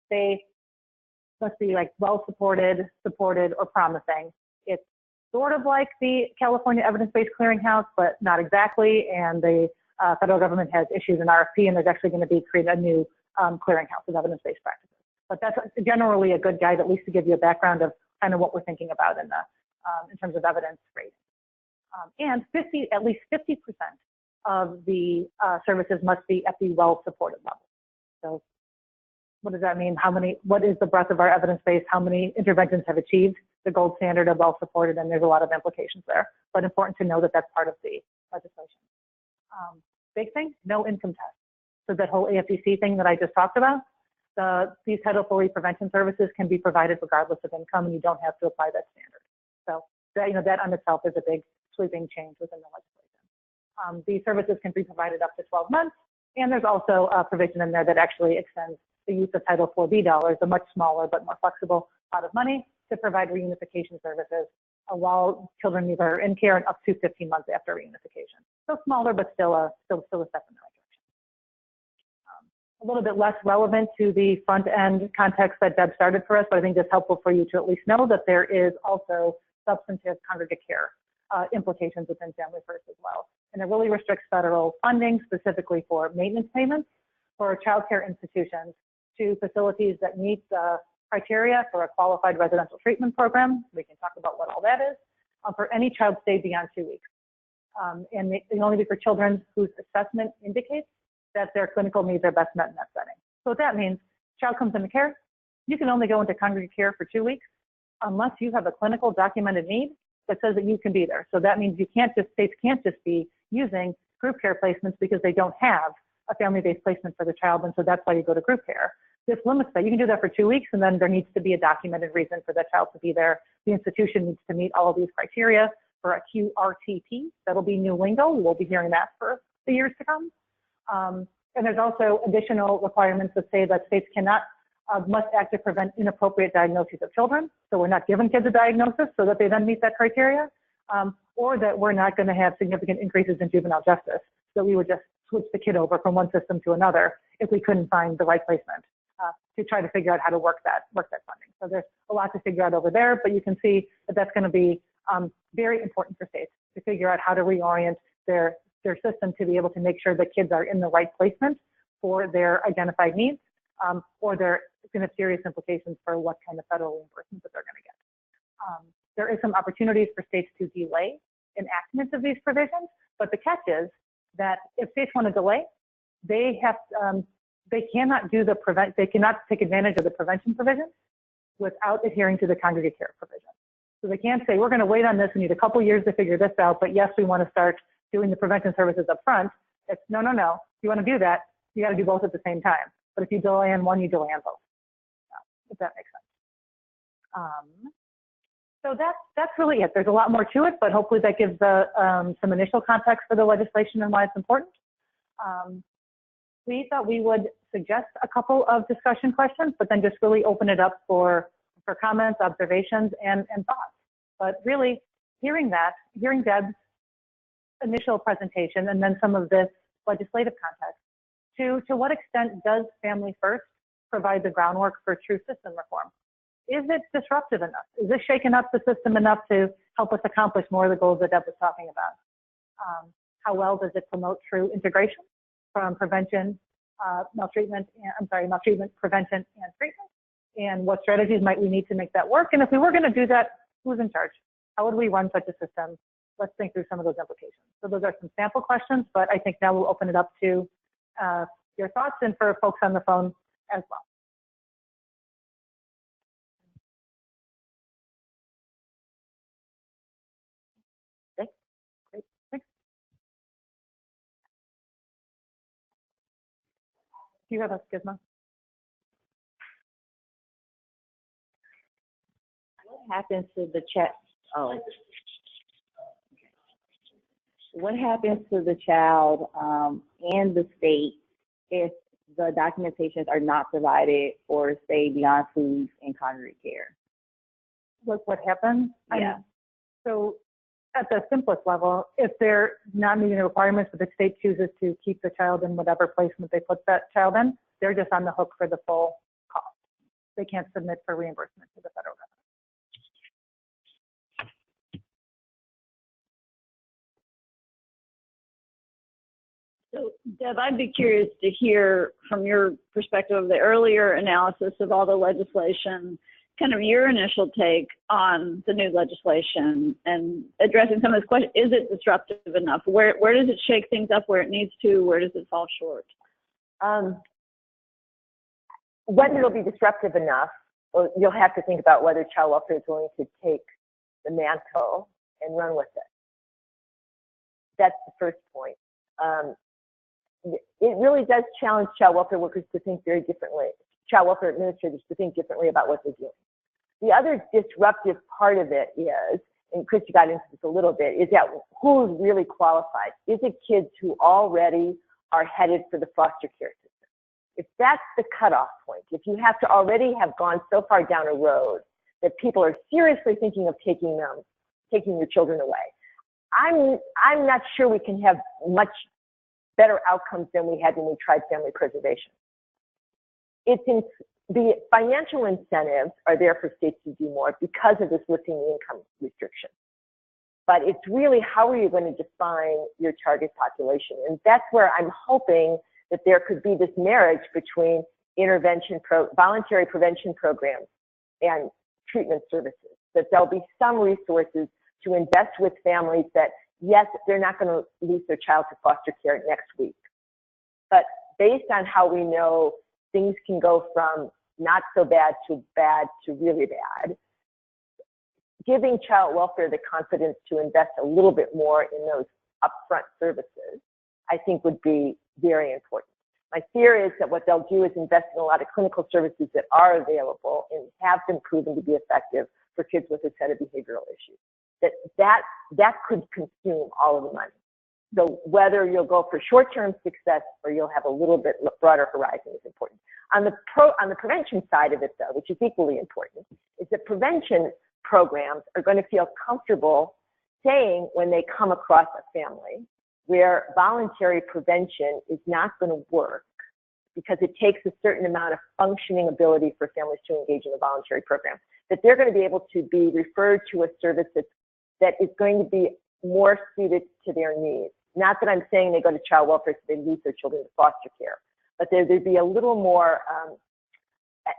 [SPEAKER 2] They must be like well-supported, supported, or promising. It's sort of like the California Evidence-Based Clearinghouse, but not exactly. And the federal government has issued an RFP, and there's actually going to be created a new clearinghouse of evidence-based practices. But that's generally a good guide, at least to give you a background of kind of what we're thinking about in terms of evidence rating. And at least 50% of the services must be at the well-supported level. So What does that mean? What is the breadth of our evidence base? How many interventions have achieved the gold standard of well supported? And there's a lot of implications there, but important to know that that's part of the legislation. Big thing, no income test. So that whole AFDC thing that I just talked about, these Title IV prevention services can be provided regardless of income, and you don't have to apply that standard. So that, that on itself is a big sweeping change within the legislation. These services can be provided up to 12 months, and there's also a provision in there that actually extends the use of Title IV-B dollars, a much smaller but more flexible pot of money, to provide reunification services while children are in care and up to 15 months after reunification. So smaller, but still a step in the right direction. A little bit less relevant to the front end context that Deb started for us, but I think it's helpful for you to at least know that there is also substantive congregate care implications within Family First as well. And it really restricts federal funding specifically for maintenance payments for child care institutions to facilities that meet the criteria for a qualified residential treatment program. We can talk about what all that is, for any child stayed beyond 2 weeks. And they can only be for children whose assessment indicates that their clinical needs are best met in that setting. So what that means, child comes into care, you can only go into congregate care for 2 weeks unless you have a clinical documented need that says that you can be there. So that means states can't just be using group care placements because they don't have a family-based placement for the child, and so that's why you go to group care. This limits that. You can do that for 2 weeks, and then there needs to be a documented reason for that child to be there. The institution needs to meet all of these criteria for a QRTP. That'll be new lingo. We'll be hearing that for the years to come. And there's also additional requirements that say that states must act to prevent inappropriate diagnoses of children. So we're not giving kids a diagnosis so that they then meet that criteria, or that we're not going to have significant increases in juvenile justice. So we would just switch the kid over from one system to another if we couldn't find the right placement to try to figure out how to work that funding. So there's a lot to figure out over there, but you can see that that's going to be very important for states to figure out how to reorient their system to be able to make sure that kids are in the right placement for their identified needs, or there can have serious implications for what kind of federal reimbursement that they're going to get. There is some opportunities for states to delay enactment of these provisions, but the catch is that if states want to delay, they cannot take advantage of the prevention provision without adhering to the congregate care provision. So they can't say, we're going to wait on this, we need a couple years to figure this out, but yes, we want to start doing the prevention services up front. It's no. If you want to do that, you got to do both at the same time. But if you delay on one, you delay on both. If that makes sense. So that's really it. There's a lot more to it, but hopefully that gives some initial context for the legislation and why it's important. We thought we would suggest a couple of discussion questions, but then just really open it up for comments, observations, and thoughts. But really, hearing Deb's initial presentation and then some of this legislative context, to what extent does Family First provide the groundwork for true system reform? Is it disruptive enough? Is this shaking up the system enough to help us accomplish more of the goals that Deb was talking about? How well does it promote true integration from maltreatment prevention and treatment? And what strategies might we need to make that work? And if we were going to do that, who's in charge? How would we run such a system? Let's think through some of those implications. So those are some sample questions, but I think now we'll open it up to your thoughts and for folks on the phone as well. Okay. Great. Thanks. Do you have a Gizmo?
[SPEAKER 4] What happens to the chat? Oh. What happens to the child and the state if the documentations are not provided or stay beyond 2 weeks in congregate care?
[SPEAKER 2] What happens?
[SPEAKER 4] Yeah.
[SPEAKER 2] So at the simplest level, if they're not meeting the requirements, but the state chooses to keep the child in whatever placement they put that child in, they're just on the hook for the full cost. They can't submit for reimbursement to the federal government.
[SPEAKER 5] So, Deb, I'd be curious to hear from your perspective of the earlier analysis of all the legislation, kind of your initial take on the new legislation and addressing some of this question. Is it disruptive enough? Where does it shake things up where it needs to? Where does it fall short?
[SPEAKER 1] whether it'll be disruptive enough, well, you'll have to think about whether child welfare is willing to take the mantle and run with it. That's the first point. It really does challenge child welfare workers to think very differently, child welfare administrators to think differently about what they're doing. The other disruptive part of it is, and Christy got into this a little bit, is that who's really qualified? Is it kids who already are headed for the foster care system? If that's the cutoff point, if you have to already have gone so far down a road that people are seriously thinking of taking your children away, I'm not sure we can have much better outcomes than we had when we tried family preservation. The financial incentives are there for states to do more because of this lifting the income restriction. But it's really, how are you going to define your target population? And that's where I'm hoping that there could be this marriage between voluntary prevention programs and treatment services, that there'll be some resources to invest with families that, yes, they're not going to lose their child to foster care next week. But based on how we know things can go from not so bad to really bad, giving child welfare the confidence to invest a little bit more in those upfront services, I think would be very important. My fear is that what they'll do is invest in a lot of clinical services that are available and have been proven to be effective for kids with a set of behavioral issues. That could consume all of the money. So whether you'll go for short-term success or you'll have a little bit broader horizon is important. On the prevention side of it, though, which is equally important, is that prevention programs are going to feel comfortable saying when they come across a family where voluntary prevention is not going to work because it takes a certain amount of functioning ability for families to engage in a voluntary program, that they're going to be able to be referred to a service that is going to be more suited to their needs. Not that I'm saying they go to child welfare so they lose their children to foster care, but there'd be a little more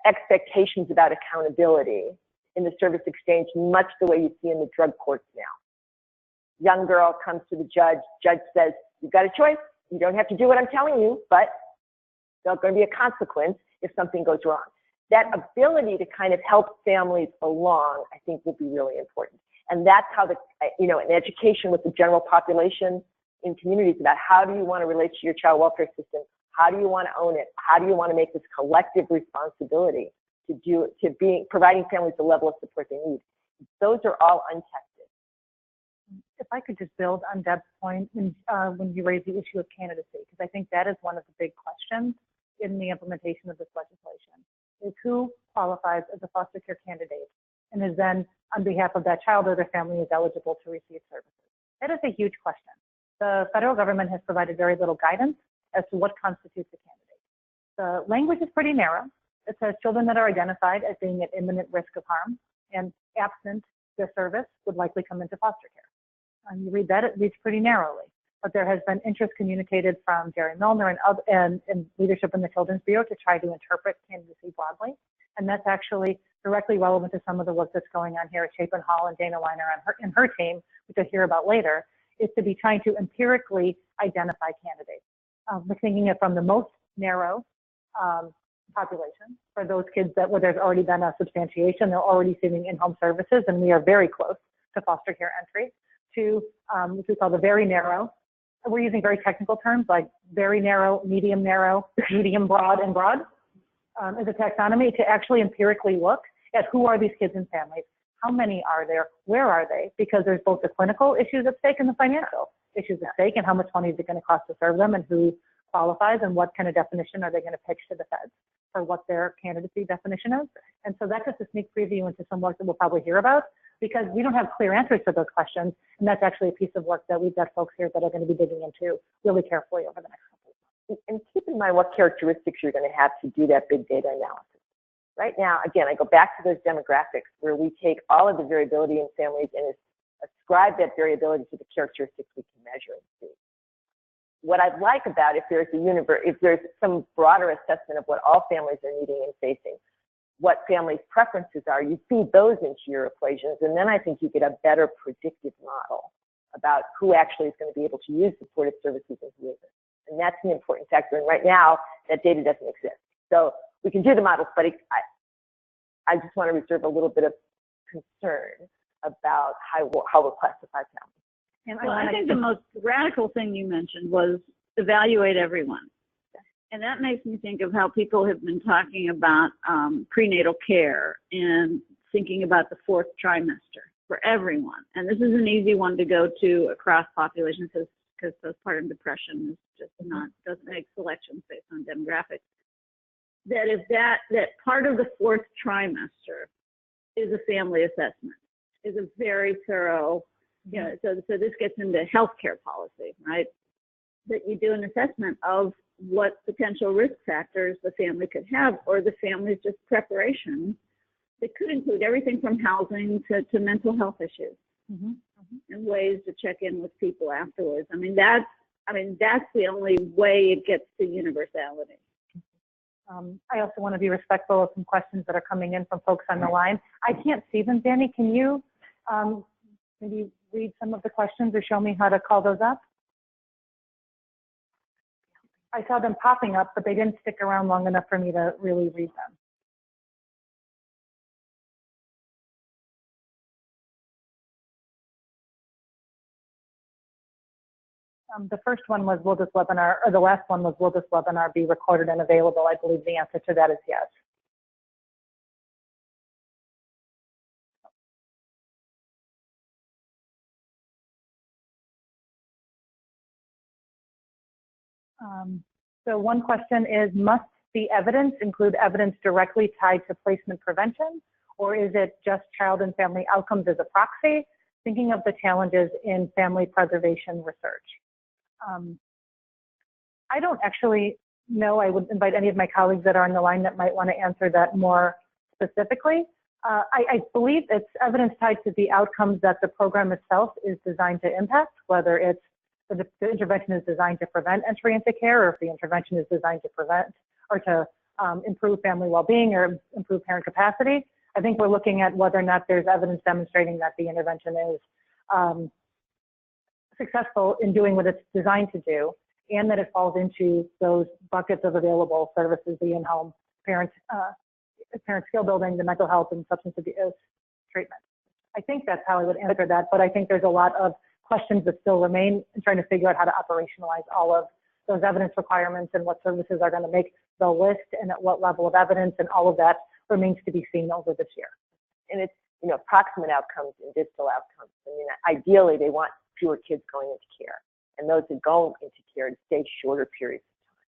[SPEAKER 1] expectations about accountability in the service exchange, much the way you see in the drug courts now. Young girl comes to the judge says, you've got a choice, you don't have to do what I'm telling you, but there's going to be a consequence if something goes wrong. That ability to kind of help families along, I think, will be really important. And that's how an education with the general population in communities about how do you want to relate to your child welfare system? How do you want to own it? How do you want to make this collective responsibility to providing families the level of support they need? Those are all untested.
[SPEAKER 2] If I could just build on Deb's point when you raise the issue of candidacy, because I think that is one of the big questions in the implementation of this legislation, is who qualifies as a foster care candidate and is then, on behalf of that child or their family, is eligible to receive services. That is a huge question. The federal government has provided very little guidance as to what constitutes a candidate. The language is pretty narrow. It says children that are identified as being at imminent risk of harm and absent their service would likely come into foster care. And you read that, it reads pretty narrowly. But there has been interest communicated from Jerry Milner and leadership in the Children's Bureau to try to interpret candidacy broadly. And that's actually directly relevant to some of the work that's going on here at Chapin Hall and Dana Weiner and her team, which you'll hear about later, is to be trying to empirically identify candidates. We're thinking it from the most narrow population for those kids where there's already been a substantiation, they're already receiving in-home services, and we are very close to foster care entry, to what we call the very narrow. We're using very technical terms like very narrow, medium broad, and broad as a taxonomy to actually empirically look at who are these kids and families, how many are there, where are they, because there's both the clinical issues at stake and the financial issues at stake, and how much money is it going to cost to serve them, and who qualifies, and what kind of definition are they going to pitch to the feds for what their candidacy definition is. And so that's just a sneak preview into some work that we'll probably hear about, because we don't have clear answers to those questions, and that's actually a piece of work that we've got folks here that are going to be digging into really carefully over the next couple of months.
[SPEAKER 1] And keep in mind what characteristics you're going to have to do that big data analysis. Right now, again, I go back to those demographics where we take all of the variability in families and ascribe that variability to the characteristics we can measure and see. What I'd like about if there's some broader assessment of what all families are needing and facing, what families' preferences are, you feed those into your equations, and then I think you get a better predictive model about who actually is going to be able to use supportive services and who isn't. And that's an important factor. And right now, that data doesn't exist. So we can do the models, but I just want to reserve a little bit of concern about how we'll classify families.
[SPEAKER 2] And
[SPEAKER 5] Well, I think the most radical thing you mentioned was evaluate everyone. And that makes me think of how people have been talking about prenatal care and thinking about the fourth trimester for everyone. And this is an easy one to go to across populations because postpartum depression is just doesn't make selections based on demographics. That part of the fourth trimester is a family assessment, is a very thorough, so this gets into healthcare policy, right? That you do an assessment of what potential risk factors the family could have, or the family's just preparation. That could include everything from housing to mental health issues, and ways to check in with people afterwards. That's the only way it gets to universality.
[SPEAKER 2] I also want to be respectful of some questions that are coming in from folks on the line. I can't see them, Danny. Can you maybe read some of the questions or show me how to call those up? I saw them popping up, but they didn't stick around long enough for me to really read them. The first one was, will this webinar, or the last one was, will this webinar be recorded and available? I believe the answer to that is yes. So one question is, must the evidence include evidence directly tied to placement prevention, or is it just child and family outcomes as a proxy? Thinking of the challenges in family preservation research. I don't actually know. I would invite any of my colleagues that are on the line that might want to answer that more specifically. I believe it's evidence tied to the outcomes that the program itself is designed to impact, whether it's the intervention is designed to prevent entry into care, or if the intervention is designed to prevent or to improve family well-being or improve parent capacity. I think we're looking at whether or not there's evidence demonstrating that the intervention is successful in doing what it's designed to do, and that it falls into those buckets of available services, the in-home parent skill building, the mental health and substance abuse treatment. I think that's how I would answer that, but I think there's a lot of questions that still remain in trying to figure out how to operationalize all of those evidence requirements and what services are going to make the list and at what level of evidence, and all of that remains to be seen over this year.
[SPEAKER 1] And it's, proximate outcomes and distal outcomes. Ideally, they want fewer kids going into care, and those that go into care to stay shorter periods of time.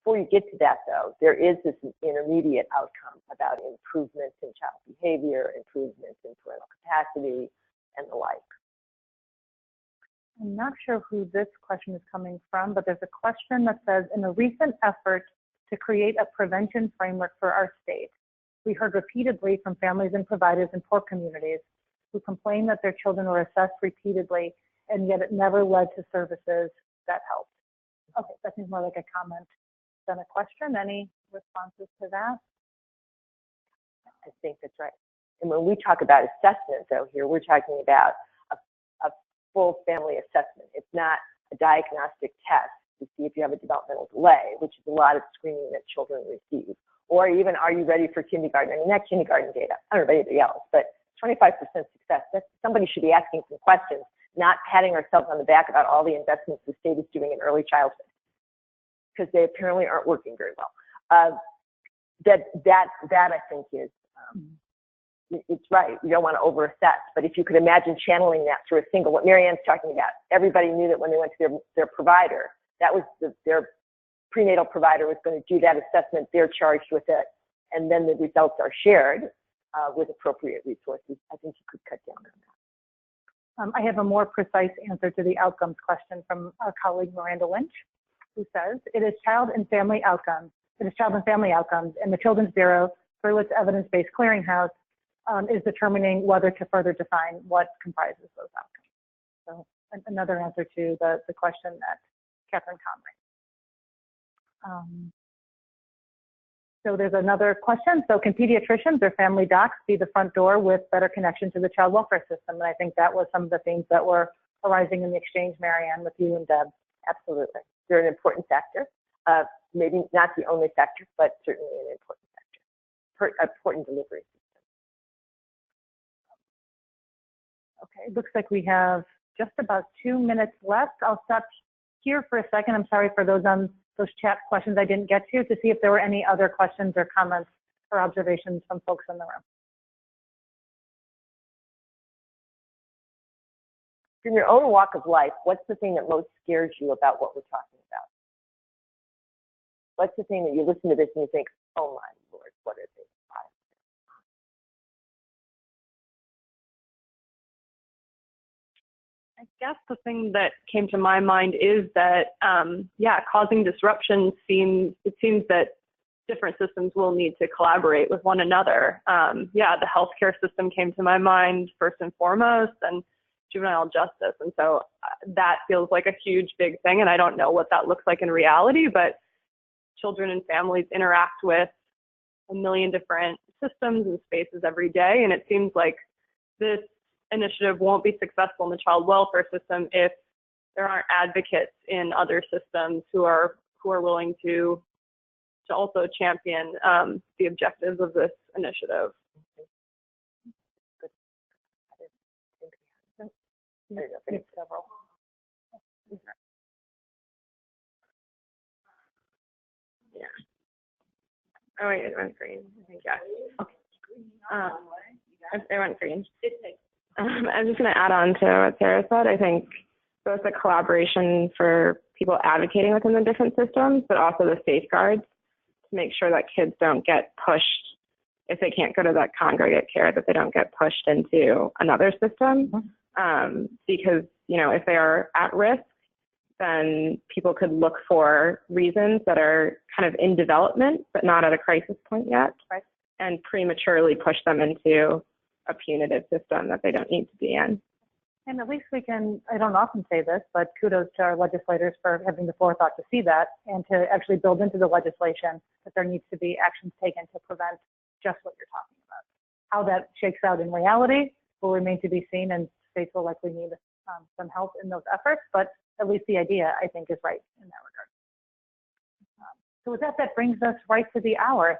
[SPEAKER 1] Before you get to that, though, there is this intermediate outcome about improvements in child behavior, improvements in parental capacity, and the like.
[SPEAKER 2] I'm not sure who this question is coming from, but there's a question that says, in a recent effort to create a prevention framework for our state, we heard repeatedly from families and providers in poor communities who complained that their children were assessed repeatedly, and yet it never led to services that helped. Okay, that seems more like a comment than a question. Any responses to that?
[SPEAKER 1] I think that's right. And when we talk about assessment, though, here we're talking about a full family assessment. It's not a diagnostic test to see if you have a developmental delay, which is a lot of screening that children receive. Or even, are you ready for kindergarten? Not kindergarten data. I don't know about anybody else, but 25% success. Somebody should be asking some questions, not patting ourselves on the back about all the investments the state is doing in early childhood, because they apparently aren't working very well. That I think is, it's right. You don't want to over-assess, but if you could imagine channeling that through a single, what Marianne's talking about, everybody knew that when they went to their provider, that was their prenatal provider was going to do that assessment, they're charged with it, and then the results are shared with appropriate resources. I think you could cut down on that.
[SPEAKER 2] I have a more precise answer to the outcomes question from our colleague Miranda Lynch, who says, it is child and family outcomes. It is child and family outcomes, and the Children's Bureau, through its evidence-based clearinghouse, is determining whether to further define what comprises those outcomes. So another answer to the question that Catherine Conway. So there's another question. So can pediatricians or family docs be the front door with better connection to the child welfare system? And I think that was some of the themes that were arising in the exchange, Marianne, with you and Deb.
[SPEAKER 1] Absolutely. They're an important factor. maybe not the only factor, but certainly an important factor, important delivery system.
[SPEAKER 2] Okay, it looks like we have just about 2 minutes left. I'll stop here for a second. I'm sorry for those chat questions I didn't get to see if there were any other questions or comments or observations from folks in the room.
[SPEAKER 1] From your own walk of life, what's the thing that most scares you about what we're talking about? What's the thing that you listen to this and you think, oh my Lord, what is this?
[SPEAKER 6] I guess the thing that came to my mind is that, causing disruption seems that different systems will need to collaborate with one another. The healthcare system came to my mind first and foremost, and juvenile justice. And so that feels like a huge, big thing. And I don't know what that looks like in reality, but children and families interact with a million different systems and spaces every day. And it seems like this initiative won't be successful in the child welfare system if there aren't advocates in other systems who are willing to also champion the objectives of this initiative.
[SPEAKER 2] Several.
[SPEAKER 6] Yeah. Oh wait, it went green. I think yeah. Okay. It went green. I'm just going to add on to what Sarah said. I think both the collaboration for people advocating within the different systems, but also the safeguards to make sure that kids don't get pushed, if they can't go to that congregate care, that they don't get pushed into another system. Because, if they are at risk, then people could look for reasons that are kind of in development, but not at a crisis point yet, right? And prematurely push them into a punitive system that they don't need to be in.
[SPEAKER 2] And at least we can, I don't often say this, but kudos to our legislators for having the forethought to see that and to actually build into the legislation that there needs to be actions taken to prevent just what you're talking about. How that shakes out in reality will remain to be seen, and states will likely need some help in those efforts, but at least the idea, I think, is right in that regard. So with that, that brings us right to the hour.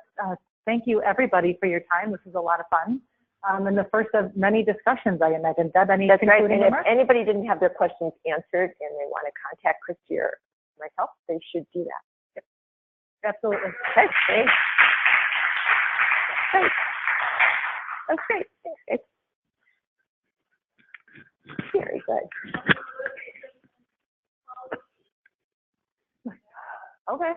[SPEAKER 2] Thank you, everybody, for your time. This was a lot of fun. And the first of many discussions, I imagine. Deb, any concluding remarks?
[SPEAKER 1] If anybody didn't have their questions answered and they want to contact Christy or myself, they should do that.
[SPEAKER 2] Yep. Absolutely.
[SPEAKER 1] Okay, great. Great. That's great. Thanks, guys. Very good. Okay.